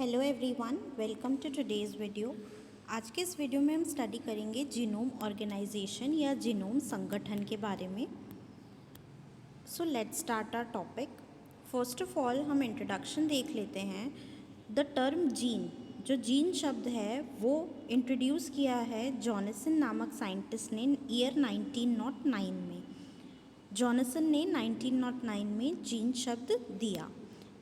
Hello everyone, welcome to today's video. आज के इस वीडियो में हम स्टडी करेंगे जीनोम ऑर्गेनाइजेशन या जीनोम संगठन के बारे में। So let's start our topic. First of all हम इंट्रोडक्शन देख लेते हैं। द टर्म जीन, जो जीन शब्द है वो इंट्रोड्यूस किया है जॉनसन नामक साइंटिस्ट ने ईयर 1909 में। जॉनसन ने 1909 में जीन शब्द दिया।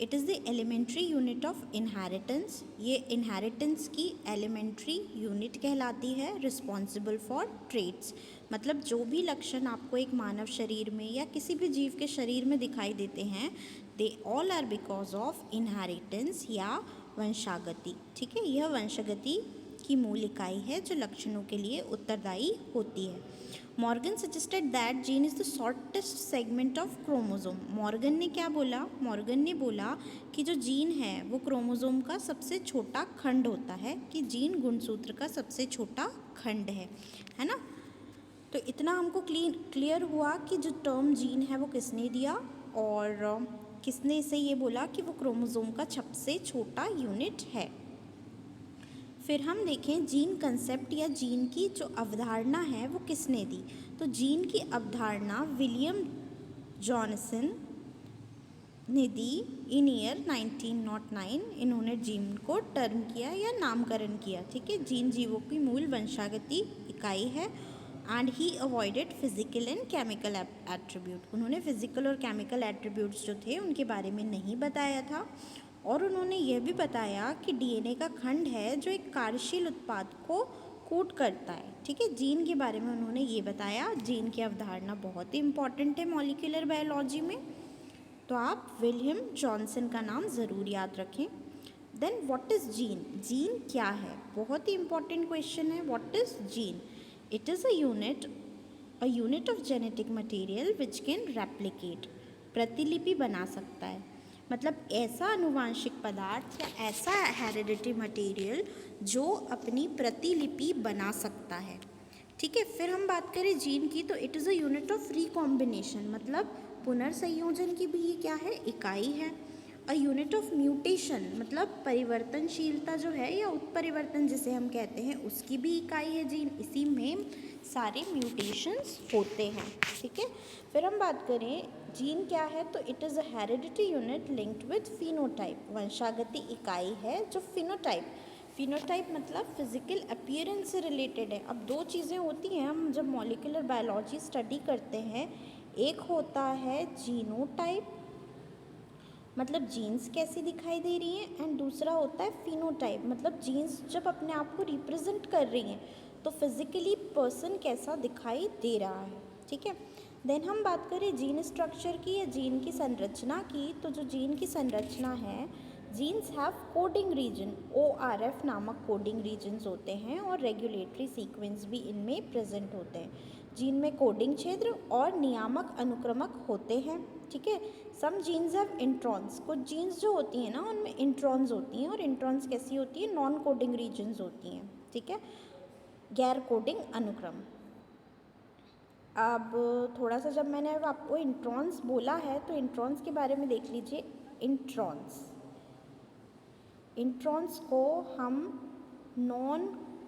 It is the elementary unit of inheritance. ये इनहेरिटेंस की एलिमेंट्री यूनिट कहलाती है, रिस्पॉन्सिबल फॉर ट्रेट्स। मतलब जो भी लक्षण आपको एक मानव शरीर में या किसी भी जीव के शरीर में दिखाई देते हैं, they all are because of inheritance या वंशागति। ठीक है, यह वंशागति की मूल इकाई है जो लक्षणों के लिए उत्तरदायी होती है। Morgan suggested that gene is the shortest segment of chromosome. Morgan ने क्या बोला? मॉर्गन ने बोला कि जो जीन है वो क्रोमोसोम का सबसे छोटा खंड होता है, कि जीन गुणसूत्र का सबसे छोटा खंड है ना। तो इतना हमको क्लियर हुआ कि जो टर्म जीन है वो किसने दिया और किसने इसे ये बोला कि वो क्रोमोसोम का सबसे छोटा यूनिट है। फिर हम देखें जीन कंसेप्ट या जीन की जो अवधारणा है वो किसने दी। तो जीन की अवधारणा विलियम जॉनसन ने दी इन ईयर 1909। इन्होंने जीन को टर्म किया या नामकरण किया। ठीक है, जीन जीवों की मूल वंशागति इकाई है। And he avoided physical and chemical attribute. उन्होंने फिजिकल और केमिकल एट्रीब्यूट्स जो थे उनके बारे में नहीं बताया था। और उन्होंने यह भी बताया कि डीएनए का खंड है जो एक कार्यशील उत्पाद को कोड करता है। ठीक है, जीन के बारे में उन्होंने ये बताया। जीन की अवधारणा बहुत ही इंपॉर्टेंट है मॉलिक्यूलर बायोलॉजी में, तो आप विलियम जॉनसन का नाम ज़रूर याद रखें। Then what is gene? Gene क्या है? बहुत ही इंपॉर्टेंट क्वेश्चन है। What is gene? It is a unit of genetic material which can replicate. प्रतिलिपि बना सकता है, मतलब ऐसा अनुवांशिक पदार्थ या ऐसा हेरिडिटी मटेरियल जो अपनी प्रतिलिपि बना सकता है। ठीक है, फिर हम बात करें जीन की, तो it is a unit of recombination, मतलब पुनर्संयोजन की भी ये क्या है? इकाई है। अ यूनिट ऑफ म्यूटेशन, मतलब परिवर्तनशीलता जो है या उत्परिवर्तन जिसे हम कहते हैं उसकी भी इकाई है जीन। इसी में सारे म्यूटेशंस होते हैं। ठीक है, फिर हम बात करें जीन क्या है, तो it is a heredity unit linked with phenotype. वंशागति इकाई है जो फिनोटाइप मतलब फिजिकल अपीयरेंस से रिलेटेड है। अब दो चीज़ें होती हैं हम जब मॉलिक्यूलर बायोलॉजी स्टडी करते हैं। एक होता है जीनोटाइप, मतलब जीन्स कैसी दिखाई दे रही हैं, एंड दूसरा होता है फिनोटाइप, मतलब जीन्स जब अपने आप को रिप्रेजेंट कर रही हैं तो फिजिकली पर्सन कैसा दिखाई दे रहा है। ठीक है, देन हम बात करें जीन स्ट्रक्चर की या जीन की संरचना की, तो जो जीन की संरचना है, genes have coding region, ORF नामक कोडिंग रीजन्स होते हैं और रेगुलेटरी सीक्वेंस भी इनमें प्रेजेंट होते हैं। जीन में कोडिंग क्षेत्र और नियामक अनुक्रमक होते हैं। ठीक है, सम जीन्स हैव इंट्रॉन्स। कुछ जीन्स जो होती हैं ना उनमें इंट्रॉन्स होती हैं, और इंट्रॉन्स कैसी होती है? नॉन कोडिंग रीजन्स होती हैं। ठीक है, गैर कोडिंग अनुक्रम। अब थोड़ा सा जब मैंने अब आपको इंट्रॉन्स बोला है तो इंट्रॉन्स के बारे में देख लीजिए। इंट्रॉन्स को हम नॉन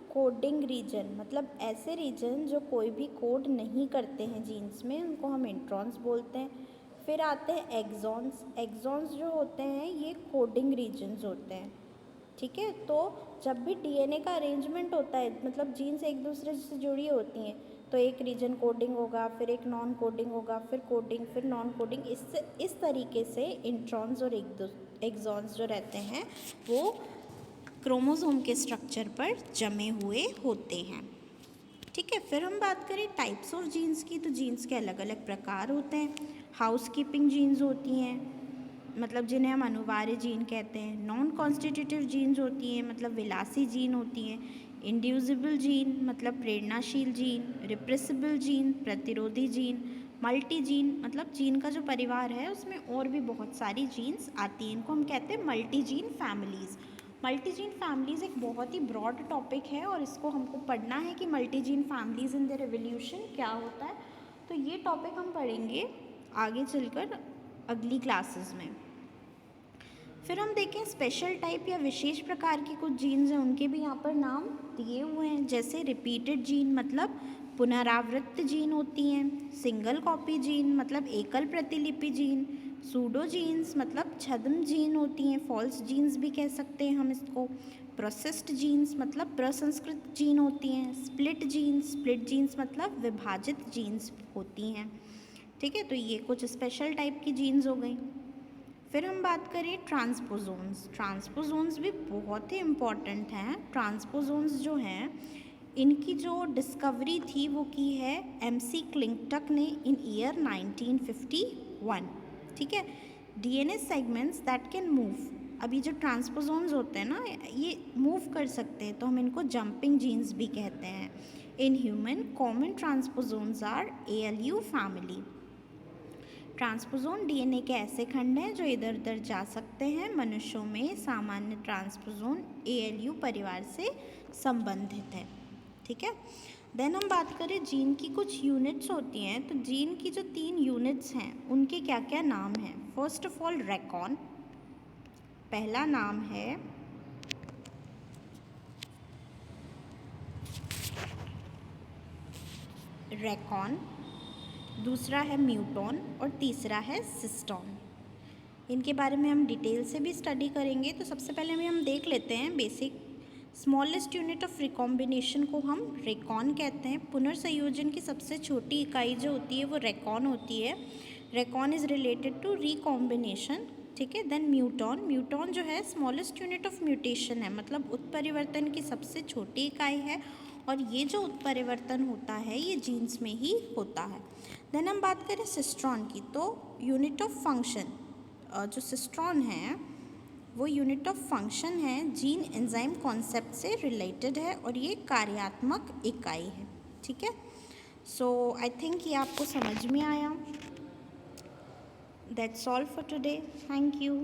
कोडिंग रीजन, मतलब ऐसे रीजन जो कोई भी कोड नहीं करते हैं जीन्स में, उनको हम इंट्रॉन्स बोलते हैं। फिर आते हैं एग्जॉन्स जो होते हैं ये कोडिंग रीजन्स होते हैं। ठीक है, तो जब भी डीएनए का अरेंजमेंट होता है, मतलब जीन्स एक दूसरे से जुड़ी होती हैं, तो एक रीजन कोडिंग होगा, फिर एक नॉन कोडिंग होगा, फिर कोडिंग, फिर नॉन कोडिंग। इस तरीके से इंट्रॉन्स और एग्जॉन्स जो रहते हैं वो क्रोमोसोम के स्ट्रक्चर पर जमे हुए होते हैं। ठीक है, फिर हम बात करें टाइप्स ऑफ जीन्स की, तो जीन्स के अलग अलग प्रकार होते हैं। हाउसकीपिंग जीन्स होती हैं, मतलब जिन्हें हम अनिवार्य जीन कहते हैं। नॉन कॉन्स्टिट्यूटिव जीन्स होती हैं, मतलब विलासी जीन होती हैं। इंड्यूसिबल जीन, मतलब प्रेरणाशील जीन। रिप्रेसिबल जीन, प्रतिरोधी जीन। मल्टी जीन, मतलब जीन का जो परिवार है उसमें और भी बहुत सारी जीन्स आती हैं, इनको हम कहते हैं multi gene families. Multi gene families एक बहुत ही ब्रॉड टॉपिक है और इसको हमको पढ़ना है कि multi gene families in their evolution क्या होता है। तो ये टॉपिक हम पढ़ेंगे आगे चलकर अगली क्लासेस में। फिर हम देखें स्पेशल टाइप या विशेष प्रकार के कुछ जीन्स हैं, उनके भी यहाँ पर नाम दिए हुए हैं। जैसे रिपीटेड जीन मतलब पुनरावृत्त जीन होती हैं, सिंगल कॉपी जीन मतलब एकल प्रतिलिपि जीन, सूडो जीन्स मतलब छद्म जीन होती हैं, फॉल्स जीन्स भी कह सकते हैं हम इसको, प्रोसेस्ड जीन्स मतलब प्रसंस्कृत जीन होती हैं, स्प्लिट जीन्स मतलब विभाजित जीन्स होती हैं। ठीक है, तो ये कुछ स्पेशल टाइप की जीन्स हो गई। फिर हम बात करें ट्रांसपोजोन्स भी बहुत ही इम्पॉर्टेंट हैं। ट्रांसपोजोन्स जो हैं इनकी जो डिस्कवरी थी वो की है MC क्लिंगटक ने इन ईयर 1951। ठीक है, DNA segments that can move. अभी जो ट्रांसपोजोन्स होते हैं ना ये मूव कर सकते हैं, तो हम इनको जंपिंग जीन्स भी कहते हैं। In human common transposons are ALU फैमिली। ट्रांसपोजोन DNA के ऐसे खंड हैं जो इधर उधर जा सकते हैं। मनुष्यों में सामान्य ट्रांसपोजोन ALU परिवार से संबंधित है। ठीक है, देन हम बात करें जीन की कुछ यूनिट्स होती हैं। तो जीन की जो 3 यूनिट्स हैं उनके क्या क्या नाम हैं। फर्स्ट ऑफ ऑल रेकॉन, पहला नाम है रेकॉन, दूसरा है म्यूटॉन और तीसरा है सिस्टॉन। इनके बारे में हम डिटेल से भी स्टडी करेंगे। तो सबसे पहले हम देख लेते हैं basic. Smallest unit of recombination को हम रेकॉन कहते हैं। पुनर्संयोजन की सबसे छोटी इकाई जो होती है वो रेकॉन होती है। Recon is related to recombination. ठीक है, देन म्यूटॉन जो है स्मॉलेस्ट यूनिट ऑफ म्यूटेशन है, मतलब उत्परिवर्तन की सबसे छोटी इकाई है। और ये जो उत्परिवर्तन होता है ये जीन्स में ही होता है। देन हम बात करें सिस्ट्रॉन की, तो यूनिट ऑफ फंक्शन जो सिस्ट्रॉन है वो यूनिट ऑफ फंक्शन है, जीन एंजाइम कॉन्सेप्ट से रिलेटेड है और ये कार्यात्मक इकाई है। ठीक है, सो आई थिंक ये आपको समझ में आया। That's all for today, thank you.